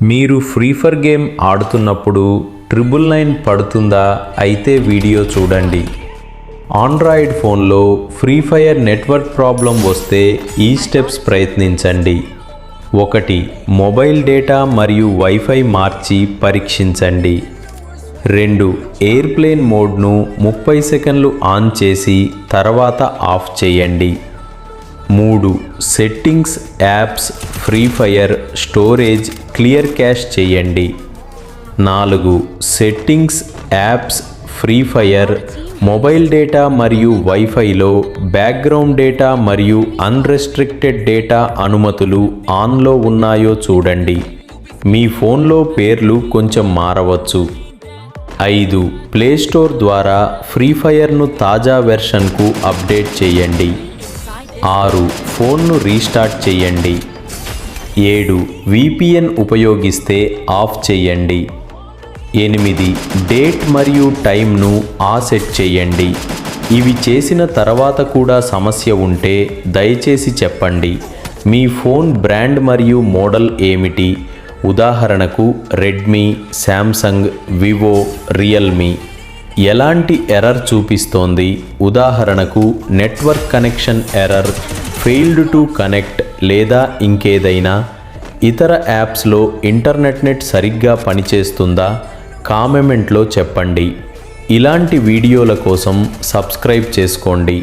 మీరు free fire game ఆడుతున్నప్పుడు 999 పడుతుందా? అయితే వీడియో చూడండి. ఆండ్రాయిడ్ ఫోన్లో ఫ్రీ ఫైర్ నెట్వర్క్ ప్రాబ్లం వస్తే ఈ స్టెప్స్ ప్రయత్నించండి. 1. మొబైల్ డేటా మరియు వైఫై మార్చి పరీక్షించండి. 2. ఎయిర్ప్లేన్ మోడ్ను 30 సెకన్లు ఆన్ చేసి తర్వాత ఆఫ్ చేయండి. 3. Settings apps free fire storage clear cash చేయండి. 4. Settings apps free fire mobile data మరియు వైఫైలో బ్యాక్గ్రౌండ్ డేటా మరియు అన్రెస్ట్రిక్టెడ్ డేటా అనుమతులు ఆన్లో ఉన్నాయో చూడండి. మీ ఫోన్లో పేర్లు కొంచెం మారవచ్చు. 5. ప్లేస్టోర్ ద్వారా ఫ్రీ ఫైర్ను తాజా వెర్షన్కు అప్డేట్ చేయండి. 6. ఫోన్ను రీస్టార్ట్ చేయండి. 7. VPN ఉపయోగిస్తే ఆఫ్ చేయండి. 8. డేట్ మరియు టైంను సెట్ చేయండి. ఇవి చేసిన తర్వాత కూడా సమస్య ఉంటే దయచేసి చెప్పండి. మీ ఫోన్ బ్రాండ్ మరియు మోడల్ ఏమిటి? ఉదాహరణకు రెడ్మీ, శాంసంగ్, వివో, రియల్మీ. ఎలాంటి ఎర్రర్ చూపిస్తోంది? ఉదాహరణకు network connection error, failed to connect లేదా ఇంకేదైనా. ఇతర యాప్స్లో ఇంటర్నెట్ సరిగ్గా పనిచేస్తుందా? కామెంట్లో చెప్పండి. ఇలాంటి వీడియోల కోసం సబ్స్క్రైబ్ చేసుకోండి.